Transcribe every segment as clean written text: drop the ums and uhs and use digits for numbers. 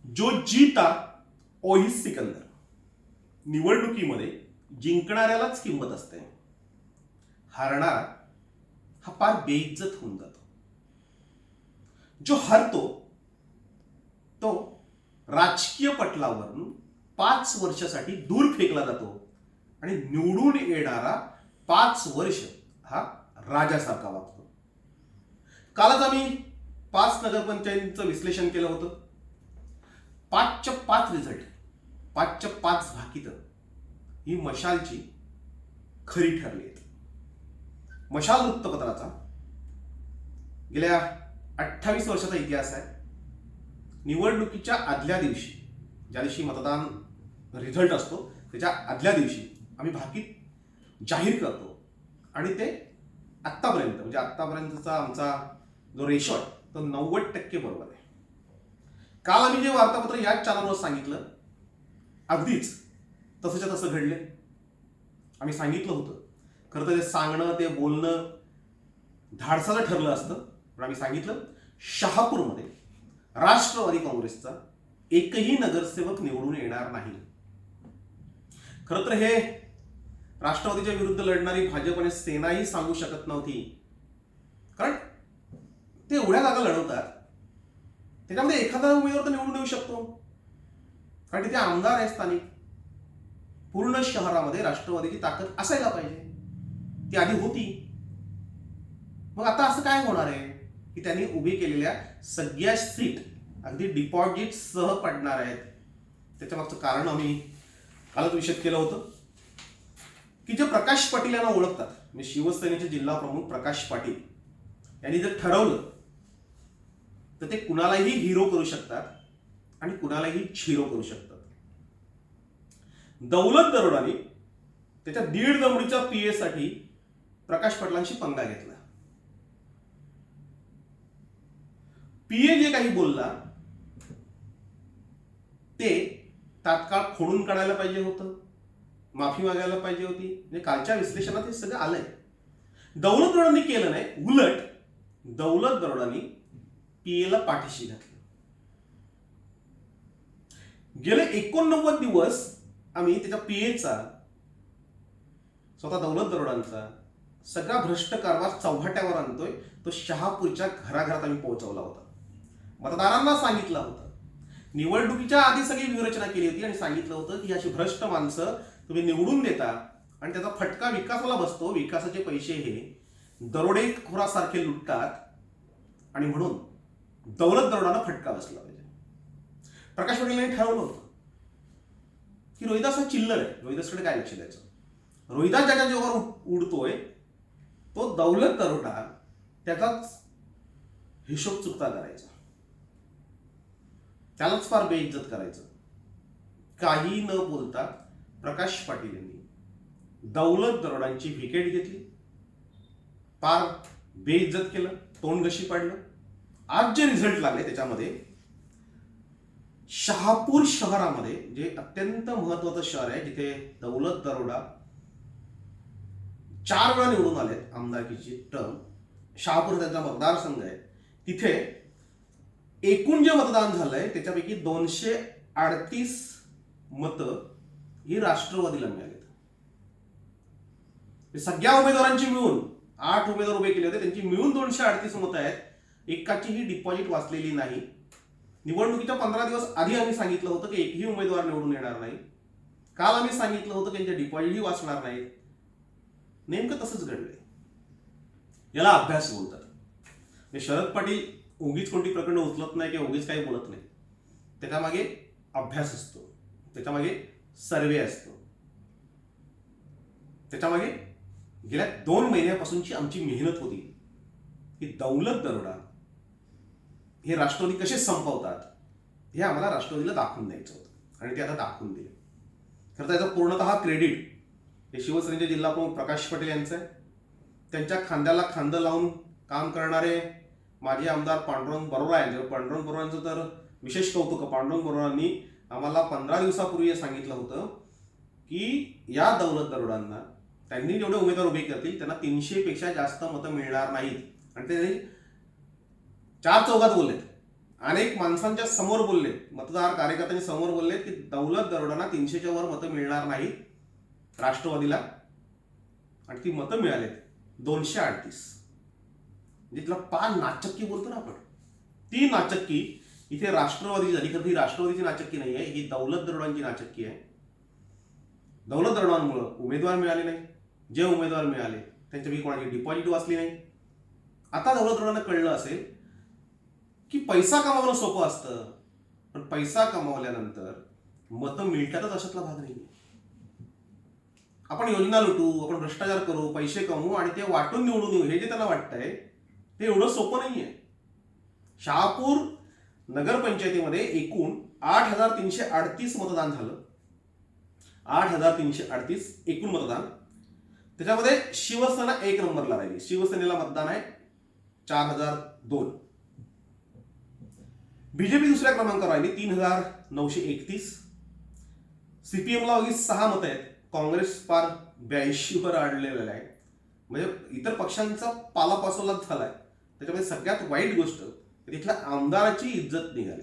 जो जीता ओही सिकंदर. निवडणुकीमध्ये जिंकणाऱ्यालाच किंमत असते, हारणारा हा फार बेइज्जत होऊन जातो. जो हरतो तो राजकीय पटलावरून 5 वर्षासाठी दूर फेकला जातो आणि निवडून येणारा 5 वर्ष हा राजासारखा वागतो. कालच आम्ही 5 नगरपंचायतींचं विश्लेषण केलं होतं. 5च्या 5 रिझल्ट, 5च्या 5 भाकीतं ही मशालची खरी ठरली आहेत. मशाल वृत्तपत्राचा गेल्या 28 वर्षाचा इतिहास आहे. निवडणुकीच्या आदल्या दिवशी, ज्या दिवशी मतदान रिझल्ट असतो त्याच्या आदल्या दिवशी आम्ही भाकीत जाहीर करतो आणि ते आत्तापर्यंत म्हणजे आत्तापर्यंतचा आमचा जो रेशो आहे तो 90% बरोबर आहे. काल आम्ही जे वार्तापत्र याच चॅनलवर सांगितलं अगदीच तसंच्या तसं घडले. आम्ही सांगितलं होतं, खरं तर ते सांगणं ते बोलणं धाडसाचं ठरलं असतं, पण आम्ही सांगितलं शहापूरमध्ये राष्ट्रवादी काँग्रेसचा एकही नगरसेवक निवडून येणार नाही. खरं तर हे राष्ट्रवादीच्या विरुद्ध लढणारी भाजप आणि सेनाही सांगू शकत नव्हती, कारण ते एवढ्या जागा लढवतात त्याच्यामध्ये एखादा उमेदवार तर निवडून येऊ शकतो, कारण तिथे आमदार आहे स्थानिक. पूर्ण शहरामध्ये राष्ट्रवादीची ताकद असायला पाहिजे, ती आधी होती. मग आता असं काय होणार आहे की त्यांनी उभी केलेल्या सगळ्या सीट अगदी डिपॉझिट सह पडणार आहेत. त्याच्या मागचं कारण आम्ही कालच विषद केलं होतं की जे प्रकाश पाटील यांना ओळखतात, म्हणजे शिवसेनेचे जिल्हा प्रमुख प्रकाश पाटील यांनी जर ठरवलं तर ते कुणालाही हिरो करू शकतात आणि कुणालाही झिरो करू शकतात. दौलत दरोडाने त्याच्या 1.5 दमडीच्या पीए साठी प्रकाश पाटलांशी पंगा घेतला. पीए जे काही बोलला ते तात्काळ खोडून काढायला पाहिजे होतं, माफी मागायला पाहिजे होती. म्हणजे कालच्या विश्लेषणात हे सगळं आलंय. दौलत दरोडांनी केलं नाही, उलट दौलत दरोडांनी पीएला पाठीशी घातलं. गेले 89 दिवस आम्ही त्याच्या पीएचा, स्वतः दौलत दरोडांचा सगळा भ्रष्ट कारभार चव्हाट्यावर आणतोय. तो शहापूरच्या घराघरात आम्ही पोहोचवला होता, मतदारांना सांगितलं होतं. निवडणुकीच्या आधी सगळी व्यूहरचना केली होती आणि सांगितलं होतं की अशी भ्रष्ट माणसं तुम्ही निवडून देता आणि त्याचा फटका विकासाला बसतो. विकासाचे पैसे हे दरोडेखोरासारखे लुटतात आणि म्हणून दौलत दरोडांना फटका बसला पाहिजे. प्रकाश पाटील यांनी ठरवलं होतं की रोहिदास हा चिल्लर आहे, रोहिदासकडे काय लक्ष द्यायचं. रोहिदास ज्याच्या जीवावर उडतोय तो दौलत दरोडा त्याचाच हिशोब चुकता करायचा, त्यालाच फार बेइज्जत करायचं. काही न बोलता प्रकाश पाटील यांनी दौलत दरोडांची विकेट घेतली, फार बेइज्जत केलं, तोंडघशी पाडलं. आज जे रिझल्ट लागले त्याच्यामध्ये शहापूर शहरामध्ये, जे अत्यंत महत्वाचं शहर आहे जिथे दौलत दरोडा 4 वेळा निवडून आले आमदारकीची टर्म, शहापूर त्यांचा मतदारसंघ आहे, तिथे एकूण जे मतदान झालंय त्याच्यापैकी 238 मतं ही राष्ट्रवादीला मिळालीत. सगळ्या उमेदवारांची मिळून 8 उमेदवार उभे केले होते, त्यांची मिळून 238 मतं आहेत. एकाचीही डिपॉझिट वाचलेली नाही. निवडणुकीच्या 15 दिवस आधी आम्ही सांगितलं होतं की एकही उमेदवार निवडून येणार नाही. काल आम्ही सांगितलं होतं की त्यांच्या डिपॉझिटही वाचणार नाहीत. नेमकं तसंच घडलंय. याला अभ्यास बोलतात. शरद पाटील उगीच कोणती प्रकरणं उचलत नाही किंवा उगीच काही बोलत नाही, त्याच्यामागे अभ्यास असतो, त्याच्यामागे सर्वे असतो, त्याच्यामागे गेल्या 2 महिन्यापासूनची आमची मेहनत होती की दौलत दरोडा हे राष्ट्रवादी कसे संपवतात हे आम्हाला राष्ट्रवादीला दाखवून द्यायचं होतं आणि ते आता दाखवून दिले. खरं तर याचा पूर्णतः क्रेडिट हे शिवसेनेचे जिल्हा प्रमुख प्रकाश पाटील यांचं आहे. त्यांच्या खांद्याला खांदं लावून काम करणारे माजी आमदार पांडुरंग बरोरा यांचे, पांडुरंग बरोरांचं तर विशेष कौतुक. पांडुरंग बरोरांनी आम्हाला 15 दिवसापूर्वी सांगितलं होतं की या दौलत दरोडांना त्यांनी जेवढे उमेदवार उभे करतील त्यांना 300 पेक्षा जास्त मतं मिळणार नाहीत आणि ते 4 चौघात बोललेत अनेक माणसांच्या समोर बोलले, मतदार कार्यकर्त्यांनी समोर बोलले की दौलत दरोडांना 300च्या वर मतं मिळणार नाहीत राष्ट्रवादीला, आणि ती मतं मिळालेत 238. म्हणजे तिला पार नाचक्की बोलतो ना आपण, ती नाचक्की इथे राष्ट्रवादी झाली. खरं ही राष्ट्रवादीची नाचक्की नाही आहे, ही दौलत दरोडांची नाचक्की आहे. दौलत दरोडांमुळे उमेदवार मिळाले नाही, जे उमेदवार मिळाले त्यांच्यापैकी कोणाची डिपॉझिट वाचली नाही. आता दौलत दरोडांना कळलं असेल की पैसा कमावणं सोपं असतं, पण पैसा कमावल्यानंतर मतं मिळतातच अशातला भाग नाही. आपण योजना लुटू, आपण भ्रष्टाचार करू, पैसे कमवू आणि ते वाटून निवडून येऊ, हे जे त्यांना वाटतंय ते एवढं सोपं नाहीये. शहापूर नगरपंचायतीमध्ये एकूण 8,338 मतदान झालं. 8,338 एकूण मतदान. त्याच्यामध्ये शिवसेना 1 नंबरला राहिली. शिवसेनेला मतदान आहे 4,002. बीजेपी दुसऱ्या क्रमांकावर राहिली 3,931. सीपीएमला अगदी 6 मतं आहेत. काँग्रेस पार 82 वर आढळलेलं आहे. म्हणजे इतर पक्षांचा पालापाचोलाच झालाय. त्याच्यामध्ये सगळ्यात वाईट गोष्ट तिथल्या आमदाराची इज्जत निघाली.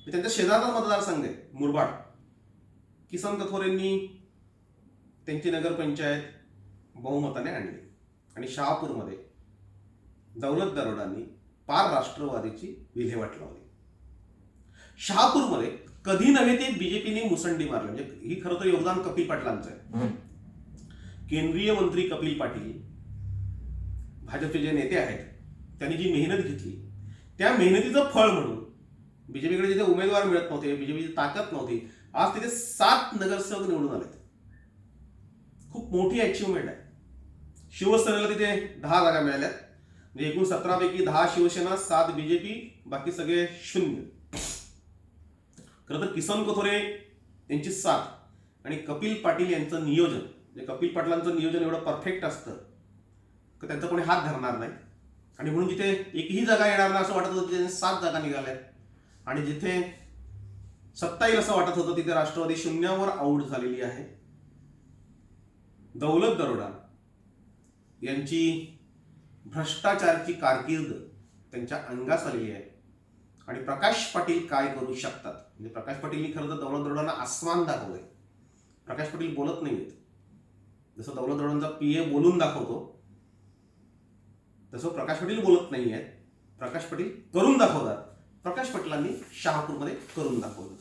त्यांच्या शेजारचा मतदारसंघ आहे मुरबाड. किसन कथोरेंनी त्यांची नगरपंचायत बहुमताने आणली आणि शहापूरमध्ये दौलत दरोडांनी पार राष्ट्रवादीची विल्हेवाट लावली. शहापूरमध्ये कधी नव्हे ते बीजेपीने मुसंडी मारली. म्हणजे ही खरं तर योगदान कपिल पाटलांचं आहे. केंद्रीय मंत्री कपिल पाटील, भाजपचे जे नेते आहेत, त्यांनी जी मेहनत घेतली त्या मेहनतीचं फळ म्हणून बीजेपीकडे जिथे उमेदवार मिळत नव्हते, बीजेपीची ताकद नव्हती, आज तिथे 7 नगरसेवक निवडून आलेत. खूप मोठी अचिव्हमेंट आहे. शिवसेनेला तिथे 10 जागा मिळाल्यात. म्हणजे एकूण 17 पैकी 10 शिवसेना, 7 बीजेपी, बाकी सगळे 0. खरं तर किसन कथोरे यांची साथ आणि कपिल पाटील यांचं नियोजन, म्हणजे कपिल पाटलांचं नियोजन एवढं परफेक्ट असतं की त्यांचा कोणी हात धरणार नाही. आणि म्हणून जिथे एकही जागा येणार नाही असं वाटत होतं तिथे 7 जागा निघाल्यात. आणि जिथे सत्ता येईल असं वाटत होतं तिथे राष्ट्रवादी 0वर आऊट झालेली आहे. दौलत दरोडा यांची भ्रष्टाचाराची कारकीर्द त्यांच्या अंगास आलेली आहे. आणि प्रकाश पाटील काय करू शकतात, म्हणजे प्रकाश पाटीलनी खरं तर दौलत दरोडांना आस्मान दाखवलंय. प्रकाश पाटील बोलत नाहीयेत. जसं दौलत दरोडांचा पीए बोलून दाखवतो तसं प्रकाश पाटील बोलत नाहीयेत. प्रकाश पाटील करून दाखवतात. प्रकाश पाटलांनी शहापूरमध्ये करून दाखवलं.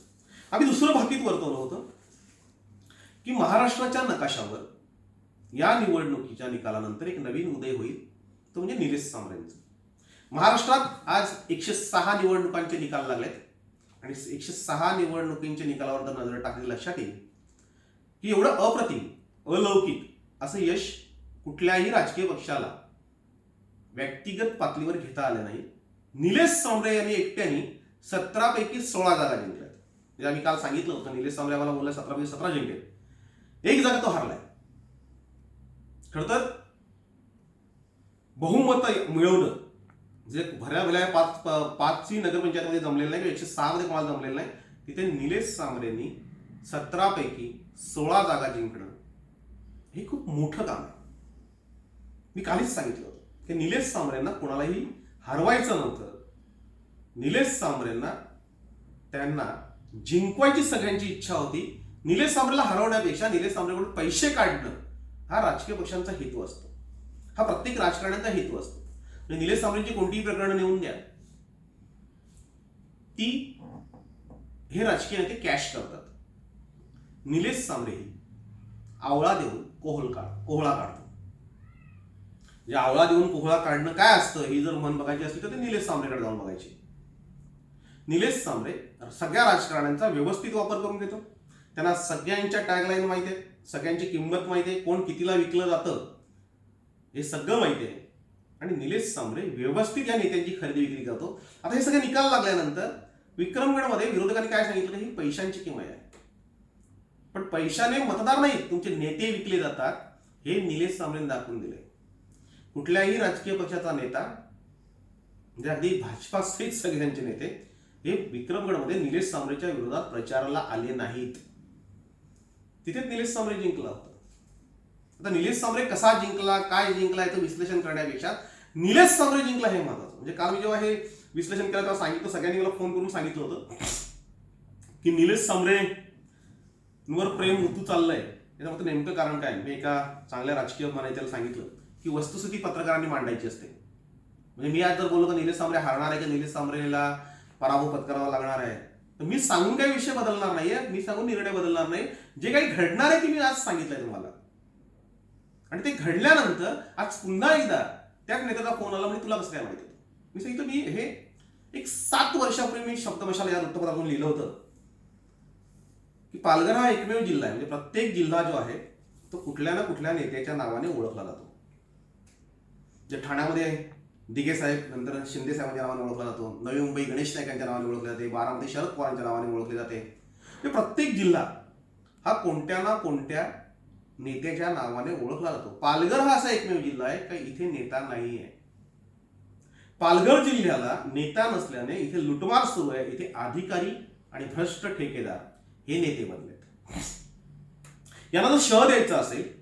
आम्ही दुसरं भाकीत वर्तवलं होतं की महाराष्ट्राच्या नकाशावर या निवडणुकीच्या निकालानंतर एक नवीन उदय होईल, तो म्हणजे निलेश सांबरेंचा. महाराष्ट्रात आज 106 निवडणुकांचे निकाल लागलेत आणि 106 निवडणुकींच्या निकालावर जर नजर टाकली लक्षात येईल की एवढं अप्रतिम, अलौकिक असं यश कुठल्याही राजकीय पक्षाला व्यक्तिगत पातळीवर घेता आले नाही. निलेश सांबरे यांनी एकट्याने 17 पैकी 16 जागा जिंकल्यात. म्हणजे आम्ही काल सांगितलं होतं, निलेश सांबरे आम्हाला बोलला 17 पैकी 17 जिंकले, 1 जागा तो हारलाय. खरं तर बहुमत मिळवणं जे भल्या 5ची नगरपंचायतमध्ये जमलेलं नाही किंवा 106 मध्ये कोणाला जमलेलं नाही, तिथे निलेश सांबरेंनी 17 पैकी 16 जागा जिंकणं हे खूप मोठं काम आहे. मी कालीच सांगितलं होतं की निलेश सांबरेंना कोणालाही हरवायचं नव्हतं. निलेश सांबरेंना त्यांना जिंकवायची सगळ्यांची इच्छा होती. निलेश सांबरेला हरवण्यापेक्षा निलेश सांबरेकडून पैसे काढणं हा राजकीय पक्षांचा हेतू असतो, हा प्रत्येक राजकारण्यांचा हेतू असतो. म्हणजे निलेश सांबरेंची कोणतीही प्रकरणं नेऊन द्या, ती हे राजकीय नेते कॅश करतात. निलेश सांबरे आवळा देऊन कोहळा काढतो. म्हणजे आवळा देऊन कोहळा काढणं काय असतं ही जर मन बघायची असली तर ते निलेश सांबरेकडे जाऊन बघायची. निलेश सांबरे सगळ्या राजकारण्यांचा व्यवस्थित वापर करून घेतो. त्यांना सगळ्यांच्या टॅगलाईन माहिती आहे, सगळ्यांची किंमत माहिती आहे, कोण कितीला विकलं जातं हे सगळं माहिती आहे. आणि निलेश सांबरे व्यवस्थित या नेत्यांची खरेदी विक्री करतो. आता हे सगळे निकाल लागल्यानंतर विक्रमगडमध्ये विरोधकांनी काय सांगितलं ही पैशांची किंमत आहे. पण पैशाने मतदार नाहीत, तुमचे नेते विकले जातात हे निलेश सांबरेने दाखवून दिले. कुठल्याही राजकीय पक्षाचा नेता म्हणजे अगदी भाजपा सहित सगळ्यांचे नेते हे विक्रमगडमध्ये निलेश सांबरेच्या विरोधात प्रचाराला आले नाहीत. तिथेच निलेश सांबरे जिंकला होता. आता निलेश सांबरे कसा जिंकला, काय जिंकला याचं विश्लेषण करण्यापेक्षा निलेश सांबरे जिंकला हे महत्वाचं. म्हणजे काल मी जेव्हा हे विश्लेषण केलं तेव्हा सांगितलं, सगळ्यांनी मला फोन करून सांगितलं होतं की निलेश सांबरेंवर प्रेम ऋतू चाललंय. त्याच्यामध्ये नेमकं कारण काय? मी एका चांगल्या राजकीय मानेत्याला सांगितलं की वस्तुस्थिती पत्रकारांनी मांडायची असते. म्हणजे मी आज जर बोललो की निलेश सांबरे हारणार आहे, की निलेश सांबरेला पराभव पत्करावा लागणार आहे, तर मी सांगून काही विषय बदलणार नाहीये, मी सांगून निर्णय बदलणार नाही. जे काही घडणार आहे ते मी आज सांगितलंय तुम्हाला, आणि ते घडल्यानंतर आज पुन्हा एकदा त्याच नेत्याचा फोन आला, म्हणजे तुला कसं काय माहिती? मी सांगितलं मी हे एक 7 वर्षापूर्वी मी शब्दमशाला या वृत्तपत्रातून लिहिलं होतं की पालघर हा एकमेव जिल्हा आहे, म्हणजे प्रत्येक जिल्हा जो आहे तो कुठल्या ना कुठल्या नेत्याच्या नावाने ओळखला जातो. जे ठाण्यामध्ये दिघे साहेब, नंतर शिंदे साहेबांच्या नावाने ओळखला जातो, नवी मुंबई गणेश नाईक यांच्या नावाने ओळखले जाते, बारामती शरद पवारांच्या नावाने ओळखले जाते. हे प्रत्येक जिल्हा हा कोणत्या ना कोणत्या नेत्याच्या नावाने ओळखला जातो. पालघर हा असा एकमेव जिल्हा आहे का इथे नेता नाही आहे. पालघर जिल्ह्याला नेता नसल्याने इथे लुटमार सुरू आहे. इथे अधिकारी आणि भ्रष्ट ठेकेदार हे नेते बनलेत. यांना जर शह द्यायचा असेल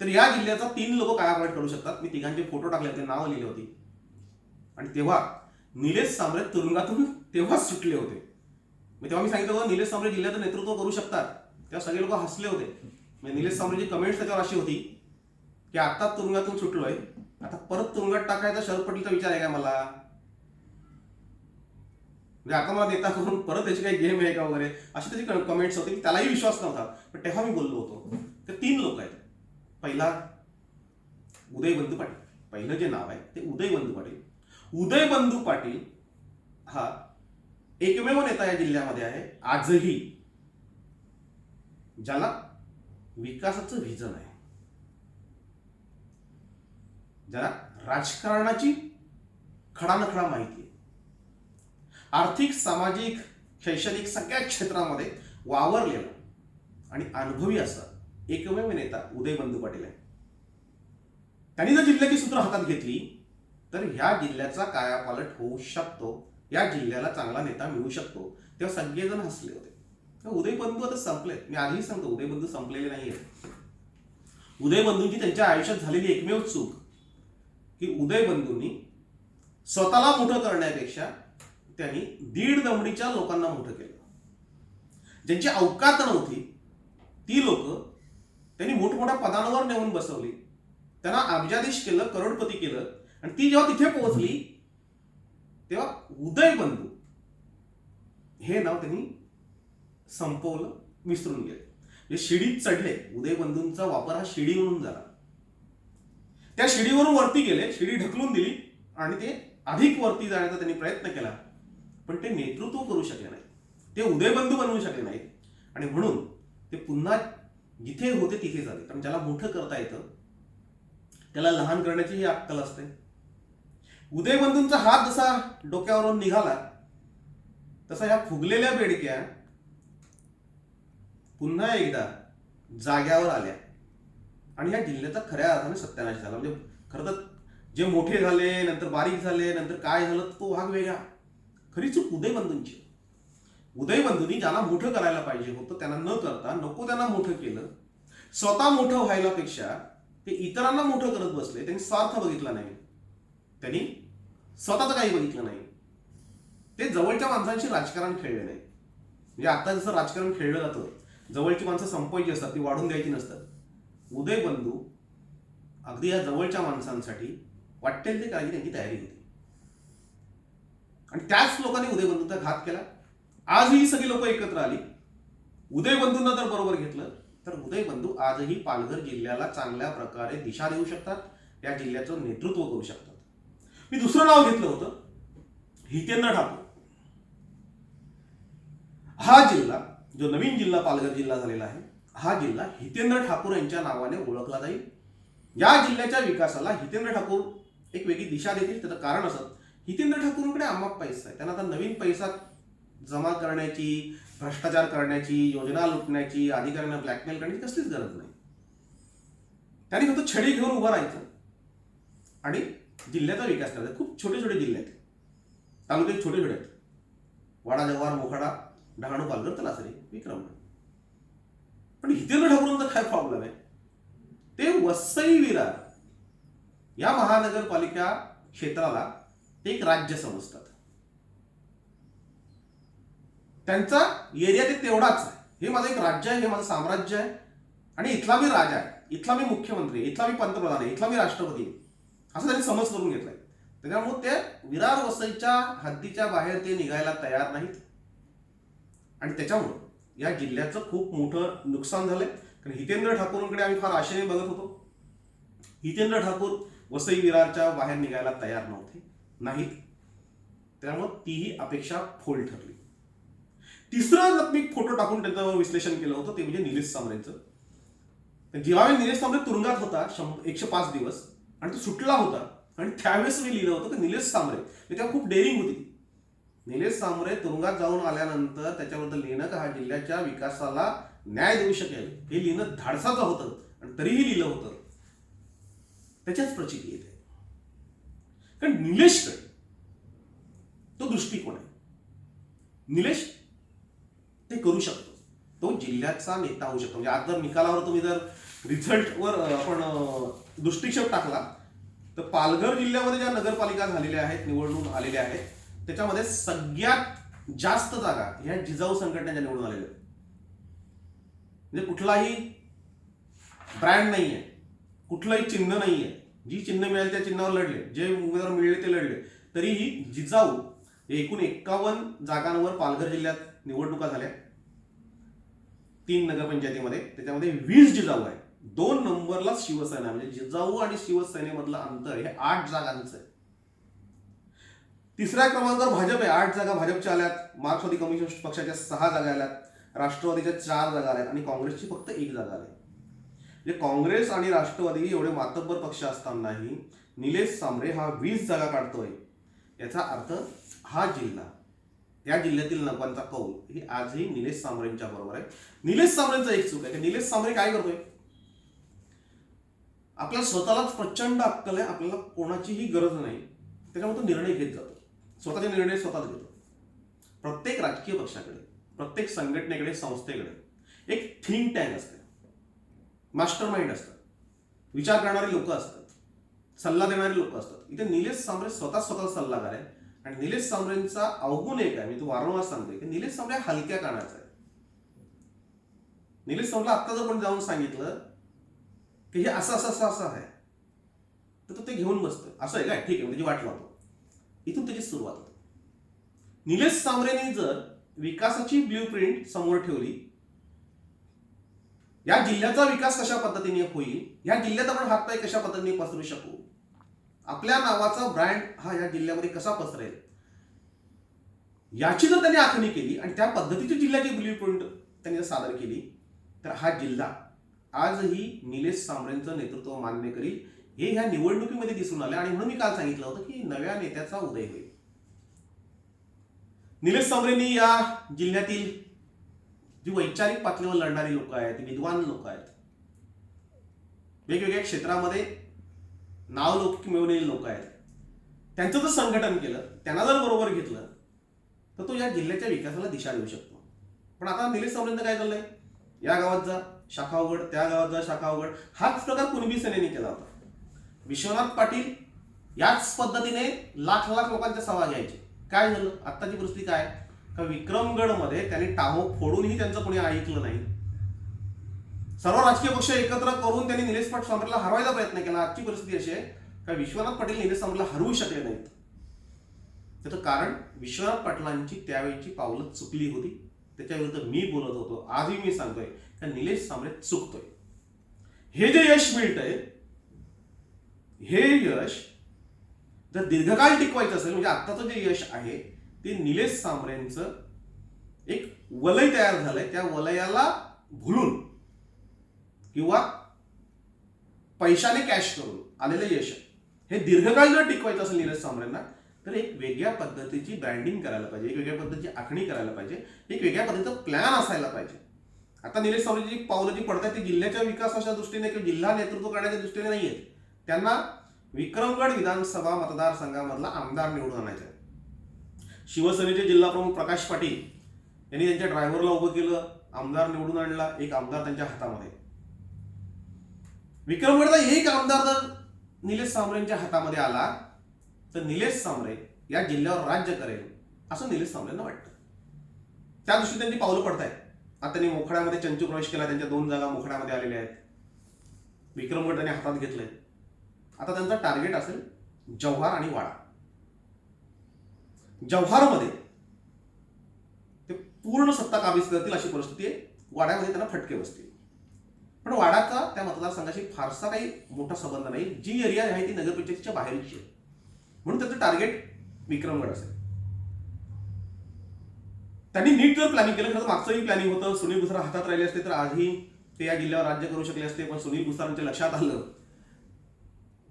तर या जिल्ह्याचा 3 लोक कायापालट करू शकतात. मी तिघांचे फोटो टाकले होते, नावं लिहिली होती. आणि तेव्हा निलेश सांबरे तुरुंगातून तेव्हा सुटले होते. तेव्हा मी सांगितलं होतं निलेश सांबरे जिल्ह्याचं नेतृत्व करू शकतात. तेव्हा सगळे लोक हसले होते. निलेश सांबरेची कमेंट्स त्याच्यावर अशी होती की आता तुरुंगातून सुटलोय, आता परत तुरुंगात टाकायचा शरद पटेलचा विचार आहे का मला? म्हणजे आता मला नेता करून परत त्याची काही गेम आहे का वगैरे, अशी त्याची कमेंट्स होती. त्यालाही विश्वास नव्हता. पण तेव्हा मी बोललो होतो. तर 3 लोक आहेत. पहिला उदयबंधू पाटील, पहिलं जे नाव आहे ते उदयबंधू पाटील. उदयबंधू पाटील हा एकमेव नेता या जिल्ह्यामध्ये आहे आजही ज्याला विकासाचं व्हिजन आहे, ज्याला राजकारणाची खडानखडा माहिती आहे, आर्थिक, सामाजिक, शैक्षणिक सगळ्या क्षेत्रामध्ये वावरलेला आणि अनुभवी असा एकमेव नेता उदयबंधू पाटील आहे. त्यांनी जर जिल्ह्याची सूत्र हातात घेतली तर ह्या जिल्ह्याचा कायापालट होऊ शकतो, या जिल्ह्याला चांगला नेता मिळू शकतो. तेव्हा सगळेजण हसले होते. उदयबंधू आता संपले. मी आधीही सांगतो उदयबंधू संपलेले नाहीये. उदयबंधूंची त्यांच्या आयुष्यात झालेली एकमेव चूक की उदयबंधूंनी स्वतःला मोठं करण्यापेक्षा त्यांनी 1.5 दमडीच्या लोकांना मोठं केलं. ज्यांची अवकात नव्हती ती लोक त्यांनी मोठमोठ्या पदांवर नेऊन बसवली, त्यांना अब्जाधीश केलं, करोडपती केलं. आणि ती जेव्हा तिथे पोहोचली तेव्हा उदयबंधू हे नाव त्यांनी संपवलं, विसरून गेले. म्हणजे शिडीत चढले. उदयबंधूंचा वापर हा शिडी म्हणून झाला. त्या शिडीवरून वरती गेले, शिडी ढकलून दिली आणि ते अधिक वरती जाण्याचा त्यांनी प्रयत्न केला. पण ते नेतृत्व करू शकले नाही, ते उदयबंधू बनवू शकले नाही. आणि म्हणून ते पुन्हा जिथे होते तिथे झाले. कारण ज्याला मोठं करता येतं त्याला लहान करण्याची ही अक्कल असते. उदयबंधूंचा हात जसा डोक्यावरून निघाला तसा ह्या फुगलेल्या बेडक्या पुन्हा एकदा जाग्यावर आल्या आणि या जिल्ह्याचा खऱ्या अर्थाने सत्यानाश झाला. म्हणजे खरं तर जे मोठे झाले, नंतर बारीक झाले, नंतर काय झालं तो भाग वेगळा. खरी चूक उदयबंधूंची. उदयबंधूंनी ज्यांना मोठं करायला पाहिजे होतं त्यांना न करता नको त्यांना मोठं केलं. स्वतः मोठं व्हायला पेक्षा ते इतरांना मोठं करत बसले. त्यांनी स्वार्थ बघितला नाही, त्यांनी स्वतःचं काही बघितलं नाही. ते जवळच्या माणसांशी राजकारण खेळले नाही. म्हणजे आता जसं राजकारण खेळलं जातं, जवळची माणसं संपवायची असतात, ती वाढून द्यायची नसतात. उदयबंधू अगदी या जवळच्या माणसांसाठी वाटेल ते करायची त्यांची तयारी होती. आणि त्याच लोकांनी उदयबंधूंचा घात केला. आज ही सगळी लोक एकत्र आली. उदयबंधूंना जर बरोबर घेतलं तर उदयबंधू आजही पालघर जिल्ह्याला चांगल्या प्रकारे दिशा देऊ शकतात, या जिल्ह्याचं नेतृत्व करू शकतात. मी दुसरं नाव घेतलं होतं हितेंद्र ठाकूर. हा जिल्हा जो नवीन जिल्हा पालघर जिल्हा झालेला आहे, हा जिल्हा हितेंद्र ठाकूर यांच्या नावाने ओळखला जाईल. या जिल्ह्याच्या विकासाला हितेंद्र ठाकूर एक वेगळी दिशा देतील. त्याचं कारण असं, हितेंद्र ठाकूरकडे अमाप पैसा आहे. त्यांना आता नवीन पैसा जमा करण्याची, भ्रष्टाचार करण्याची, योजना लुटण्याची, अधिकाऱ्यांना ब्लॅकमेल करण्याची कसलीच गरज नाही. त्यांनी फक्त छडी घेऊन उभं राहायचं आणि जिल्ह्याचा विकास करायचा. खूप छोटे छोटे जिल्हे आहेत, तालुके छोटे छोटे आहेत. वाडा, जव्हार, मोखाडा, डहाणू, पालघर, तलासरी, विक्रमगड. पण हितेंद्र ठाकूरांचा काय प्रॉब्लेम आहे? ते वसई विरार या महानगरपालिका क्षेत्राला ते एक राज्य समजतात. त्यांचा एरिया ते तेवढाच आहे. हे माझं एक राज्य आहे, हे माझं साम्राज्य आहे आणि इथला मी राजा आहे, इथला मी मुख्यमंत्री आहे, इथला मी पंतप्रधान आहे, इथला मी राष्ट्रपती आहे, असं त्यांनी समज करून घेतलाय. त्याच्यामुळे ते विरार वसईच्या हद्दीच्या बाहेर ते निघायला तयार नाहीत आणि त्याच्यामुळे या जिल्ह्याचं खूप मोठं नुकसान झालंय. कारण हितेंद्र ठाकूरकडे आम्ही फार आशेने बघत होतो. हितेंद्र ठाकूर वसई विरारच्या बाहेर निघायला तयार नाहीत. त्यामुळे तीही अपेक्षा फोल ठरली. तिसरं मी फोटो टाकून त्याचं विश्लेषण केलं होतं ते म्हणजे निलेश सांबरेंचं. जेव्हा निलेश सांबरे तुरुंगात होता 105 दिवस आणि तो सुटला होता आणि त्यावेळेस मी लिहिलं होतं की निलेश सांबरे तेव्हा खूप डेअरिंग होती. निलेश सांबरे तुरुंगात जाऊन आल्यानंतर त्याच्याबद्दल लिहिणं का हा जिल्ह्याच्या विकासाला न्याय देऊ शकेल हे लिहिणं धाडसाचं होतं आणि तरीही लिहिलं होतं. त्याच्याच प्रचिती येते. कारण निलेशकडे तो दृष्टिकोन आहे. निलेश ते करू शकतो, तो जिल्ह्याचा नेता होऊ शकतो. म्हणजे आज जर निकालावर तुम्ही जर रिझल्टवर आपण दृष्टिक्षेप टाकला तर पालघर जिल्ह्यामध्ये ज्या नगरपालिका झालेल्या आहेत, निवडून आलेल्या आहेत, त्याच्यामध्ये सगळ्यात जास्त जागा ह्या जिजाऊ संघटनेच्या निवडून आलेल्या आहेत. म्हणजे कुठलाही ब्रँड नाहीये, कुठलंही चिन्ह नाहीये. जी चिन्ह मिळेल त्या चिन्हावर लढले, जे उमेदवार मिळले ते लढले. तरीही जिजाऊ एकूण 51 जागांवर पालघर जिल्ह्यात निवडणुका झाल्या 3 नगरपंचायतीमध्ये. त्याच्यामध्ये 20 जिजाऊ आहे. 2 नंबरला शिवसेना. म्हणजे जिजाऊ आणि शिवसेनेमधलं अंतर हे 8 जागांचं आहे. तिसऱ्या क्रमांकावर भाजप आहे. 8 जागा भाजपच्या आल्यात. मार्क्सवादी कम्युनिस्ट पक्षाच्या 6 जागा आल्यात. राष्ट्रवादीच्या 4 जागा आल्यात आणि काँग्रेसची फक्त 1 जागा आली. म्हणजे काँग्रेस आणि राष्ट्रवादी एवढे मातब्बर पक्ष असतानाही निलेश सांबरे हा 20 जागा काढतोय. याचा अर्थ हा जिल्हा, या जिल्ह्यातील लोकांचा कौल हे आजही निलेश सांबरेंच्या बरोबर आहे. निलेश सांबरेंचं एक चूक आहे की निलेश सांबरे काय करतोय, आपल्याला स्वतःलाच प्रचंड अक्कल आहे, आपल्याला कोणाचीही गरज नाही, त्याच्यामुळे तो निर्णय घेत जातो. स्वतःचे निर्णय स्वतःच घेतो. प्रत्येक राजकीय पक्षाकडे, प्रत्येक संघटनेकडे, संस्थेकडे एक थिंक टँक असते, मास्टर माइंड असतात, विचार करणारे लोक असतात, सल्ला देणारे लोक असतात. इथे निलेश सांबरे स्वतः सल्लागार आहे आणि निलेश सांबरेंचा अवगुण एक आहे, मी तो वारंवार सांगतोय की निलेश सांबरे हलक्या कानाचा आहे. निलेश सांबरेला आत्ता जर कोणी जाऊन सांगितलं की हे असं आहे तर तो ते घेऊन बसतो. असं आहे काय, ठीक आहे, त्याची वाट लावतो. इथून त्याची सुरुवात होते. निलेश सांबरेने जर विकासाची ब्ल्यूप्रिंट समोर ठेवली, या जिल्ह्याचा विकास कशा पद्धतीने होईल, या जिल्ह्यात आपण हातपाय कशा पद्धतीने पसरू शकू, आपल्या नावाचा ब्रँड हा या जिल्ह्यामध्ये कसा पसरेल, याची जर त्यांनी आखणी केली आणि त्या पद्धतीची जिल्ह्याची ब्ल्यूप्रिंट त्यांनी जर सादर केली तर हा जिल्हा आजही निलेश सांबरेंचं नेतृत्व मान्य करील. हे ह्या निवडणुकीमध्ये दिसून आले आणि म्हणून मी काल सांगितलं होतं की नव्या नेत्याचा उदय होईल. निलेश सांबरेंनी या जिल्ह्यातील जी वैचारिक पातळीवर लढणारी लोक आहेत, विद्वान लोक आहेत, वेगवेगळ्या क्षेत्रामध्ये नावलौकिक मिळवलेले लोक आहेत, त्यांचं जर संघटन केलं, त्यांना जर बरोबर घेतलं तर तो या जिल्ह्याच्या विकासाला दिशा देऊ शकतो. पण आता निलेश सांबरेंचं काय चाललंय, या गावात जा शाखा उघड, त्या गावात जा शाखा उघड. हाच प्रकार कुणबी सेनेने केला होता. विश्वनाथ पाटील याच पद्धतीने लाख लोकांच्या सभा घ्यायचे. काय झालं, आत्ताची परिस्थिती काय का विक्रमगडमध्ये त्यांनी टाहो फोडूनही त्यांचं कोणी ऐकलं नाही. सर्व राजकीय पक्ष एकत्र करून त्यांनी निलेश सांबरेला हरवायचा प्रयत्न केला. आजची परिस्थिती अशी आहे का विश्वनाथ पाटील निलेश सांबरेला हरवू शकले नाहीत. त्याचं कारण विश्वनाथ पाटलांची त्यावेळीची पावलं चुकली होती. त्याच्या विरुद्ध मी बोलत होतो. आजही मी सांगतोय का निलेश सांबरे चुकतोय. हे जे यश मिळतंय, हे यश जर दीर्घकाळ टिकवायचं असेल, म्हणजे आत्ताचं जे यश आहे ते निलेश सांबरेंचं एक वलय तयार झालंय. त्या वलयाला भुलून किंवा पैशाने कॅश करून आलेलं यश हे दीर्घकाळ जर टिकवायचं असेल निलेश सांबरेंना तर एक वेगळ्या पद्धतीची ब्रँडिंग करायला पाहिजे, एक वेगळ्या पद्धतीची आखणी करायला पाहिजे, एक वेगळ्या पद्धतीचा प्लॅन असायला पाहिजे. आता निलेश सांबरेची पावलं जी पडतात ती जिल्ह्याच्या विकासाच्या दृष्टीने किंवा जिल्हा नेतृत्व करण्याच्या दृष्टीने नाही आहेत. त्यांना विक्रमगड विधानसभा मतदारसंघामधला आमदार निवडून आणायचा आहे. शिवसेनेचे जिल्हाप्रमुख प्रकाश पाटील यांनी त्यांच्या ड्रायव्हरला उभं केलं, आमदार निवडून आणला. एक आमदार त्यांच्या हातामध्ये. विक्रमगडचा एक आमदार जर निलेश सांबरेंच्या हातामध्ये आला तर निलेश सांबरे या जिल्ह्यावर राज्य करेल असं निलेश सांबरेंना वाटतं. त्या दृष्टीने त्यांची पावलं पडत आहेत. आता त्यांनी मोखाड्यामध्ये चंचू प्रवेश केला, त्यांच्या 2 जागा मोखाड्यामध्ये आलेल्या आहेत. विक्रमगड त्यांनी हातात घेतलंय. आता त्यांचा टार्गेट असेल जव्हार आणि वाडा. जव्हारमध्ये ते पूर्ण सत्ता काबीज करतील अशी परिस्थिती आहे. वाड्यामध्ये त्यांना फटके बसतील. पण वाड्याचा त्या मतदारसंघाशी फारसा काही मोठा संबंध नाही. जी एरिया आहे ती नगरपंचायतीच्या बाहेरची आहे, म्हणून त्याचं टार्गेट विक्रमगड असेल. त्यांनी नीट जर प्लॅनिंग केलं, खरं मागचंही प्लॅनिंग होतं. सुनील भुसार हातात राहिले असते तर आधी ते या जिल्ह्यावर राज्य करू शकले असते. पण सुनील भुसारांच्या लक्षात आलं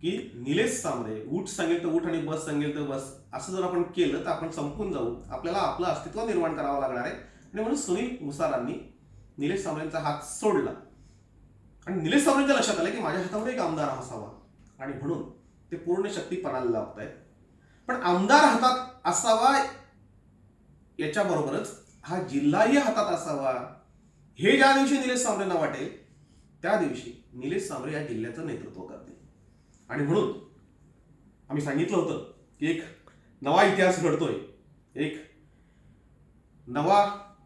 की निलेश सांबरे उठ सांगेल तर उठ आणि बस सांगेल तर बस, असं जर आपण केलं तर आपण संपून जाऊ, आपल्याला आपलं अस्तित्व निर्माण करावं लागणार आहे. आणि म्हणून सुनील भुसारांनी निलेश सांबरेंचा हात सोडला. आणि निलेश सांबरेंच्या लक्षात आलं की माझ्या हातामध्ये एक आमदार असावा, आणि म्हणून ते पूर्ण शक्ती पणाला लावत आहेत. पण आमदार हातात असावा याच्याबरोबरच हा जिल्हाही हातात असावा, हे ज्या दिवशी निलेश सांबरेंना वाटेल त्या दिवशी निलेश सांबरे या जिल्ह्याचं नेतृत्व करतील. आणि म्हणून आम्ही सांगितलं होतं की एक नवा इतिहास घडतोय, एक नवा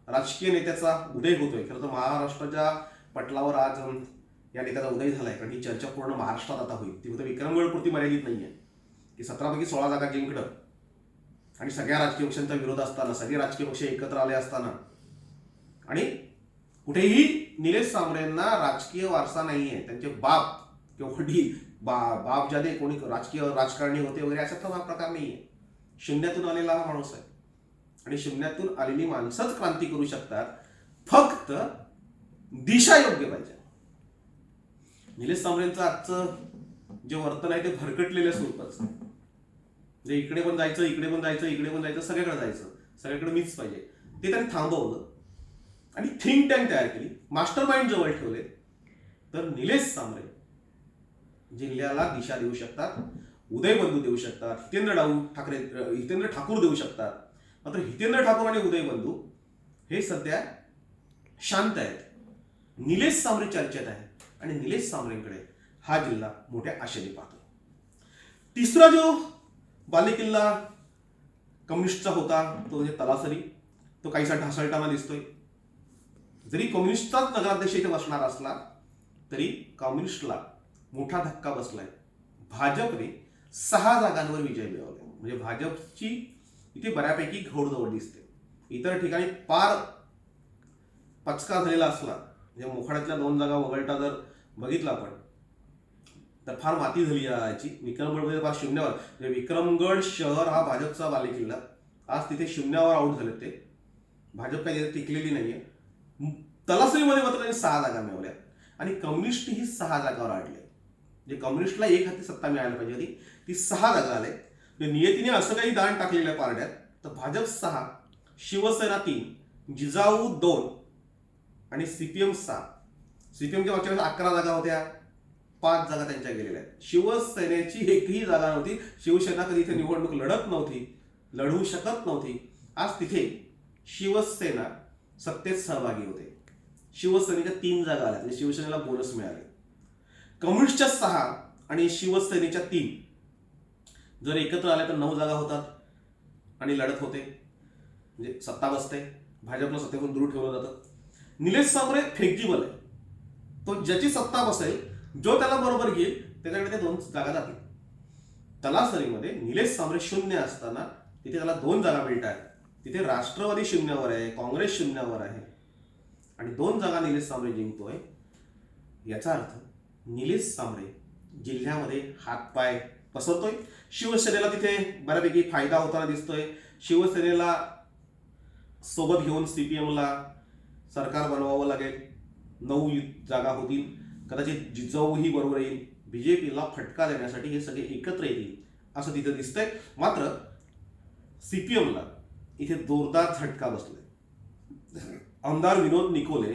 राजकीय नेत्याचा उदय होतोय. खरं तर महाराष्ट्राच्या पटलावर आज या नेत्याचा उदय झालाय, कारण ही चर्चा पूर्ण महाराष्ट्रात आता होईल. ती फक्त विक्रमगडपुरती मर्यादित नाहीये की 17पैकी 16 जागा जिंकणं आणि सगळ्या राजकीय पक्षांचा विरोध असताना, सगळे राजकीय पक्ष एकत्र आले असताना, आणि कुठेही निलेश सांबरेंना राजकीय वारसा नाहीये. त्यांचे बाप किंवा वडील बाप ज्याने कोणी राजकारणी होते वगैरे अशातला हा प्रकार नाहीये. शून्यातून आलेला हा माणूस आहे, आणि शून्यातून आलेली माणसंच क्रांती करू शकतात. फक्त दिशा योग्य पाहिजे. निलेश सांबरेंचं आजचं जे वर्तन आहे ते भरकटलेल्या स्वरूपाचं. म्हणजे इकडे पण जायचं, इकडे पण जायचं, इकडे पण जायचं, सगळीकडे जायचं, सगळीकडे मीच पाहिजे, ते त्यांनी थांबवलं आणि थिंक टँक तयार केली, मास्टर माइंड जवळ ठेवले. तर निलेश सांबरे जिल्ह्याला दिशा देऊ शकतात, उदयबंधू देऊ शकतात, हितेंद्र ठाकूर देऊ शकतात. मात्र हितेंद्र ठाकूर आणि उदयबंधू हे सध्या शांत आहेत. निलेश सांबरे चर्चेत आहे, आणि निलेश सांबरेंकडे हा जिल्हा मोठ्या आशेने पाहतो. तिसरा जो बालेकिल्ला कम्युनिस्टचा होता तो म्हणजे तलासरी, तो काहीसा ढासळताना दिसतोय. जरी कम्युनिस्टचाच नगराध्यक्ष इथे बसणार असला तरी कम्युनिस्टला मोठा धक्का बसलाय. भाजपने 6 जागांवर विजय मिळवला. म्हणजे भाजपची इथे बऱ्यापैकी घोडदौड दिसते. इतर ठिकाणी पार पचका झालेला असला, म्हणजे मोखाड्यातल्या 2 जागा वगळता जर बघितलं आपण तर फार माती झाली याची. विक्रमगडमध्ये फार शून्यावर, म्हणजे विक्रमगड शहर हा भाजपचा बालेकिल्ला, आज तिथे शून्यावर आउट झाले ते. भाजप काही तिथे टिकलेली नाहीये. तलासरीमध्ये मात्र त्यांनी 6 जागा मिळवल्या, आणि कम्युनिस्ट ही 6 जागावर आढळले. म्हणजे कम्युनिस्टला एक हाती सत्ता मिळायला पाहिजे होती, ती 6 जागा आले. म्हणजे नियतीने असं काही दान टाकलेल्या पारड्यात, तर भाजप 6, शिवसेना 3, जिजाऊ 2 आणि सीपीएम 6. सीपीएमच्या मागच्या वेळेस 11 जागा होत्या, 5 जागा त्यांच्या गेलेल्या आहेत. शिवसेनेची एकही जागा नव्हती. शिवसेना कधी इथे निवडणूक लढत नव्हती, लढवू शकत नव्हती. आज तिथे शिवसेना सत्तेत सहभागी होते. शिवसेनेच्या 3 जागा आल्या, म्हणजे शिवसेनेला बोनस मिळाले. कम्युनिस्टच्या 6 आणि शिवसेनेच्या 3 जर एकत्र आल्या तर 9 जागा होतात आणि लढत होते, म्हणजे सत्ता बसते. भाजपला सत्तेतून दूर ठेवलं जातं. निलेश सांबरे फ्लेक्झिबल आहे. तो ज्याची सत्ता बसेल, जो त्याला बरोबर घेईल त्याच्याकडे ते 2 जागा जातील. तलासरीमध्ये निलेश सांबरे शून्य असताना तिथे त्याला 2 जागा मिळतात. तिथे राष्ट्रवादी शून्यावर आहे, काँग्रेस शून्यावर आहे, आणि 2 जागा निलेश सांबरे जिंकतोय. याचा अर्थ निलेश सांबरे जिल्ह्यामध्ये हातपाय पसरतोय. शिवसेनेला तिथे बऱ्यापैकी फायदा होताना दिसतोय. शिवसेनेला सोबत घेऊन सीपीएमला सरकार बनवावं लागेल. 9 जागा होतील, कदाचित जिजाऊही बरोबर येईल. बीजेपीला फटका देण्यासाठी हे सगळे एकत्र येतील असं तिथं दिसतंय. मात्र सीपीएमला इथे जोरदार झटका बसलाय. आमदार विनोद निकोले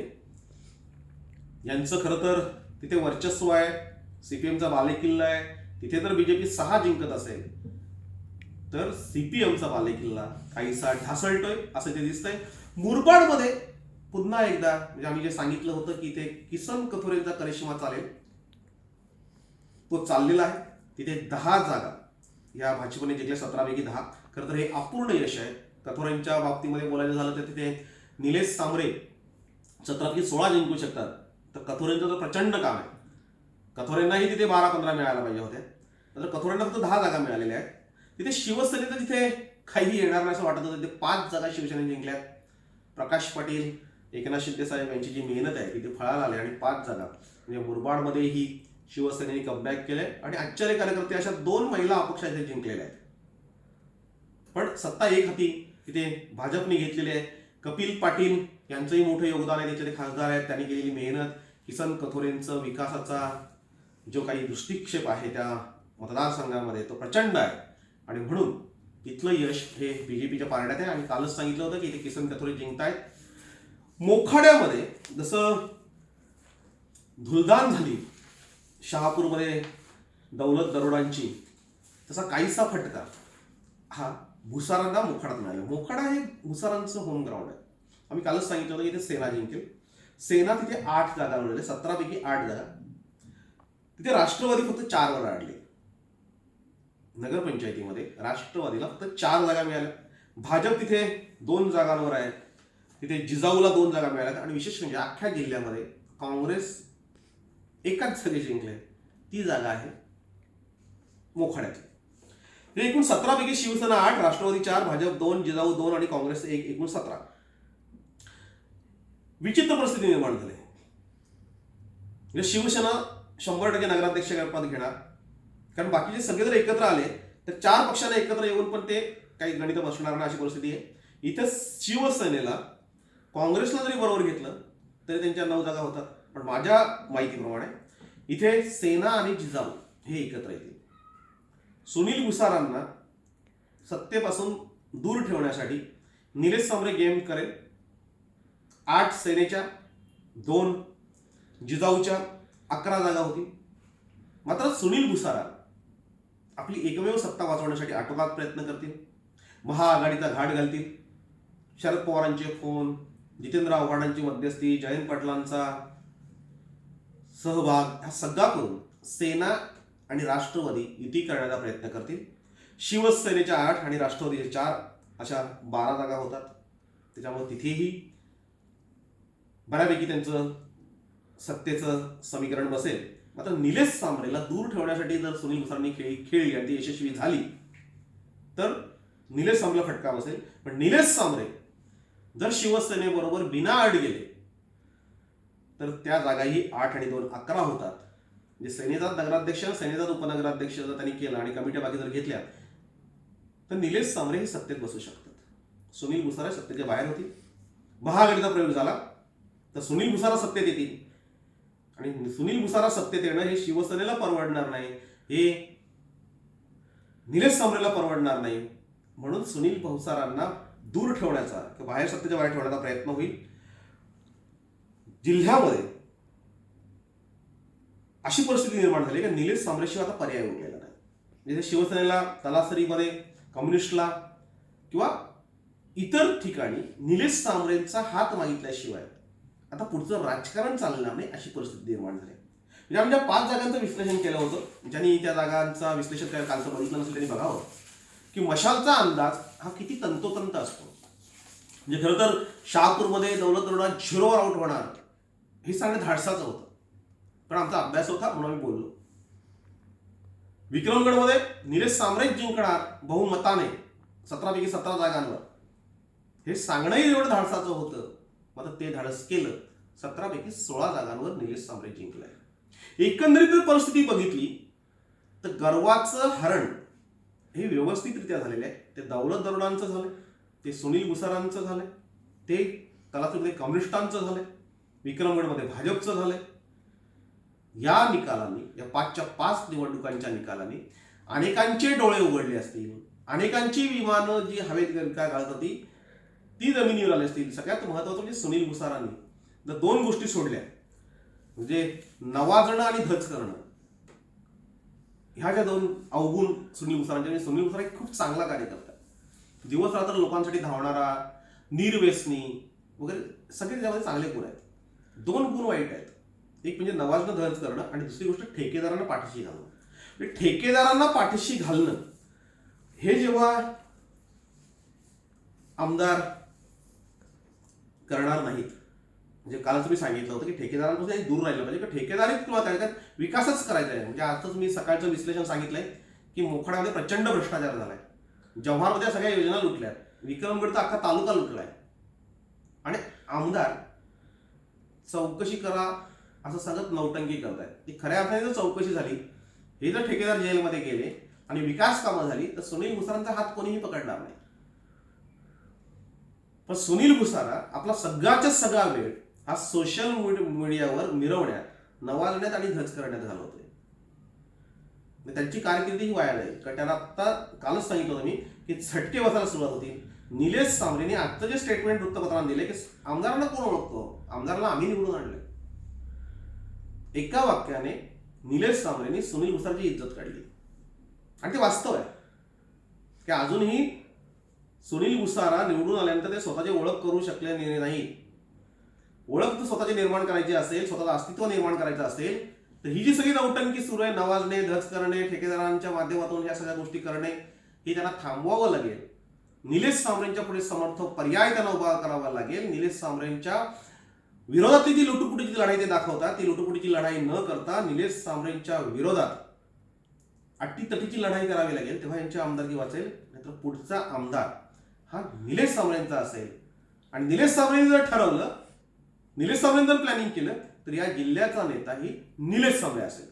यांचं खरं तर तिथे वर्चस्व आहे. सीपीएमचा बालेकिल्ला आहे. तिथे तर बीजेपी 6 जिंकत असेल तर सीपीएमचा बालेकिल्ला काहीसा ढासळतोय असं ते दिसतंय. मुरबाडमध्ये पुन्हा एकदा, म्हणजे आम्ही जे सांगितलं होतं की इथे किसन कथोरेंचा करिश्मा चालेल, तो चाललेला आहे. तिथे 10 जागा या भाजपने जिंकल्या, 17 पैकी 10. खरं तर हे अपूर्ण यश आहे. कथोरेंच्या बाबतीमध्ये बोलायचं झालं तर तिथे निलेश सांबरे 17 जिंकू शकतात, तर कथोरेंचं तर प्रचंड काम आहे. कथोरेंनाही तिथे 12-15 मिळायला पाहिजे होत्या, तर कथोरेंना फक्त 10 जागा मिळालेल्या आहेत. तिथे शिवसेनेचं तिथे काही येणार नाही असं वाटत होतं. तिथे 5 जागा शिवसेनेने जिंकल्यात. प्रकाश पाटील, एकनाथ शिंदे साहेब यांची जी मेहनत आहे तिथे फळाला आली आणि 5 जागा म्हणजे मुरबाडमध्येही शिवसेनेने कमबॅक केले आणि आश्चर्य कार्यकर्ते अशा 2 महिला अपक्ष इथे जिंकलेल्या आहेत. पण सत्ता एक हाती तिथे भाजपने घेतलेली आहे. कपिल पाटील यांचंही मोठं योगदान आहे, त्याचे खासदार आहेत, त्यांनी केलेली मेहनत, किसन कथोरेंचं विकासाचा जो काही दृष्टिक्षेप आहे त्या मतदारसंघामध्ये तो प्रचंड आहे आणि म्हणून इथलं यश हे बीजेपीच्या पारड्यात आहे. आणि कालच सांगितलं होतं की इथे किसन कथोरे जिंकतायत. मोखाड्यामध्ये जसं धुलदान झाली शहापूरमध्ये दौलत दरोडांची, तसा काहीसा फटका हा भुसारांना मोखाड्यात मिळाला. मोखाडा हे भुसारांचं होम ग्राउंड आहे. आम्ही कालच सांगितलं होतं की इथे सेना जिंकेल. सेना तिथे 8 जागा मिळाले, 17 पैकी 8 जागा. तिथे राष्ट्रवादी फक्त 4 वर आडले. नगरपंचायतीमध्ये राष्ट्रवादीला फक्त 4 जागा मिळाल्या. भाजप तिथे 2 जागांवर आहे. तिथे जिजाऊला 2 जागा मिळाल्या आणि विशेष म्हणजे अख्ख्या जिल्ह्यामध्ये काँग्रेस एकाच जागी जिंकले, ती जागा आहे मोखाड्याची. एकूण 17 पैकी शिवसेना 8, राष्ट्रवादी 4, भाजप 2, जिजाऊ 2 आणि काँग्रेस 1, एकूण 17. विचित्र परिस्थिती निर्माण झाली. म्हणजे शिवसेना 100% नगराध्यक्ष पद घेणार, कारण बाकीचे सगळे जर एकत्र आले तर 4 पक्षांना एकत्र येऊन पण ते काही गणित बसणार नाही अशी परिस्थिती आहे. इथे शिवसेनेला काँग्रेसला जरी बरोबर घेतलं तरी त्यांच्या 9 जागा होतात. पण माझ्या माहितीप्रमाणे इथे सेना आणि जिजाऊ हे एकत्र येतील. सुनील भुसारांना सत्तेपासून दूर ठेवण्यासाठी निलेश सांबरे गेम करेल. 8 सेनेच्या, 2 जिजाऊच्या 11 जागा होती. मात्र सुनील भुसारा आपली एकमेव सत्ता वाचवण्यासाठी आटोकाट प्रयत्न करतील. महाआघाडीचा घाट घालतील. शरद पवारांचे फोन, जितेंद्र आव्हाडांची मध्यस्थी, जयंत पाटलांचा सहभाग, हा सगळा करून सेना आणि राष्ट्रवादी युती करण्याचा प्रयत्न करतील. शिवसेनेच्या 8 आणि राष्ट्रवादीच्या 4 अशा 12 जागा होतात. त्याच्यामुळे तिथेही बऱ्यापैकी त्यांचं सत्तेचं समीकरण बसेल. मात्र निलेश सांबरेला दूर ठेवण्यासाठी जर सुनील भुसारांनी खेळली आणि ती यशस्वी झाली तर निलेश सांबरेला फटका बसेल. पण निलेश सांबरे जर शिवसेनेबरोबर बिनाअट गेले तर त्या जागाही 8 आणि 2 11 होतात. म्हणजे सेनेचा नगराध्यक्ष, सेनेचा उपनगराध्यक्ष जर त्यांनी केला आणि कमिट्या बाकी जर घेतल्या तर निलेश सांबरे हे सत्तेत बसू शकतात. सुनील भुसारा सत्तेच्या बाहेर होतील. महाआघाडीचा प्रयोग झाला तर सुनील भुसारा सत्तेत येतील आणि सुनील भुसारा सत्तेत येणं हे शिवसेनेला परवडणार नाही, हे निलेश सांबरेला परवडणार नाही. म्हणून सुनील भुसारांना दूर ठेवण्याचा किंवा बाहेर सत्तेच्या बाहेर ठेवण्याचा प्रयत्न होईल. जिल्ह्यामध्ये अशी परिस्थिती निर्माण झाली की निलेश सांबरेशिवाय आता पर्याय उरलेला नाही. म्हणजे शिवसेनेला, तलासरीमध्ये कम्युनिस्टला किंवा इतर ठिकाणी निलेश सांबरेंचा हात मागितल्याशिवाय आता पुढचं राजकारण चालणार नाही अशी परिस्थिती निर्माण झाली. म्हणजे आम्ही ज्या 5 जागांचं विश्लेषण केलं होतं, ज्यांनी त्या जागांचा विश्लेषण कालचं बघितलं नसेल त्यांनी बघावं की मशालचा अंदाज हा किती तंतोतंत असतो. म्हणजे खरं तर शहापूरमध्ये दौलत दरोडा 0वर आउट होणार हे सांगणं धाडसाचं होतं, पण आमचा अभ्यास होता म्हणून आम्ही बोललो. विक्रमगडमध्ये निलेश सांबरेच जिंकणार बहुमताने 17 पैकी 17 जागांवर हे सांगणंही एवढं धाडसाचं होतं. मात्र ते धाडस केलं. 17 पैकी 16 जागांवर निलेश सांबरे जिंकलाय. एकंदरीत परिस्थिती बघितली तर गर्वाचं हरण हे व्यवस्थितरित्या झालेलं आहे. ते दौलत दरोडांचं झालं, ते सुनील भुसारांचं झालंय, ते तलासरीमध्ये कम्युनिस्टांचं झालंय, विक्रमगडमध्ये भाजपचं झालंय. या निकालांनी, या 5च्या 5 निवडणुकांच्या निकालांनी अनेकांचे डोळे उघडले असतील, अनेकांची विमानं जी हवेत घालत होती ती जमिनीवर आली असतील. सगळ्यात महत्वाचं म्हणजे सुनील भुसारांनी जर 2 गोष्टी सोडल्या, म्हणजे नवाजणं आणि धच करणं, ह्या ज्या 2 अवगुण सुनील भुसारांच्या. सुनील भुसारा एक खूप चांगला कार्यकर्ता, दिवस रात्र लोकांसाठी धावणारा, निर्व्यसनी वगैरे सगळे त्यामध्ये चांगले गुण आहेत. 2 गुण वाईट आहेत. एक म्हणजे नवाजणं धच करणं आणि दुसरी गोष्ट ठेकेदारांना पाठीशी घालणं. म्हणजे ठेकेदारांना पाठीशी घालणं हे जेव्हा आमदार करणार नाहीत. म्हणजे कालच मी सांगितलं होतं की ठेकेदारांपासून दूर राहिलं पाहिजे किंवा ठेकेदारीत किंवा त्याच्यात विकासच करायचा आहे. म्हणजे आजच मी सकाळचं विश्लेषण सांगितलंय की मोखाड्यामध्ये प्रचंड भ्रष्टाचार झालाय. जव्हारमध्ये सगळ्या योजना लुटल्यात, विक्रमगडचा अख्खा तालुका लुटलाय आणि आमदार चौकशी करा असं सांगत नौटंकी करतायत. ती खऱ्या अर्थाने जर चौकशी झाली, हे जर ठेकेदार जेलमध्ये गेले आणि विकास कामं झाली तर सुनील भुसारांचा हात कोणीही पकडणार नाही. पण सुनील भुसारा आपला सगळा वेळ हा सोशल मीडियावर मिरवण्यात, नवाजण्यात आणि धज करण्यात घालवतोय. त्यांची कारकिर्दी ही वाया जाईल. कारण त्यांना आत्ता कालच सांगितलं होतं मी की झटके बसायला सुरुवात होती. निलेश सांबरेने आजचं जे स्टेटमेंट वृत्तपत्रांना दिले की आमदारांना कोण ओळखतो, आमदारांना आम्ही निवडून आणले. एका वाक्याने निलेश सांबरेने सुनील भुसारची इज्जत काढली आणि ते वास्तव आहे की अजूनही सुनील भुसारा निवडून आल्यानंतर ते स्वतःची ओळख करू शकले नाही. ओळख तर स्वतःची निर्माण करायची असेल, स्वतःचं अस्तित्व निर्माण करायचं असेल तर ही जी सगळी नौटंकी सुरू आहे, नवाजणे, धज करणे, ठेकेदारांच्या माध्यमातून ह्या सगळ्या गोष्टी करणे, हे त्यांना थांबवावं लागेल. निलेश सांबरेंच्या पुढे समर्थ पर्याय त्यांना उभा करावा लागेल. निलेश सांबरेंच्या विरोधातली जी लुटुपुटीची लढाई ते दाखवतात, ती लुटुपुटीची लढाई न करता निलेश सांबरेंच्या विरोधात अट्टीतटीची लढाई करावी लागेल. तेव्हा यांची आमदारकी वाचेल. नाहीतर पुढचा आमदार हा निलेश सांबरेंचा असेल आणि निलेश सांबरेंनी जर ठरवलं, निलेश सांबरेंनी जर प्लॅनिंग केलं तर या जिल्ह्याचा नेता ही निलेश सांबरे असेल.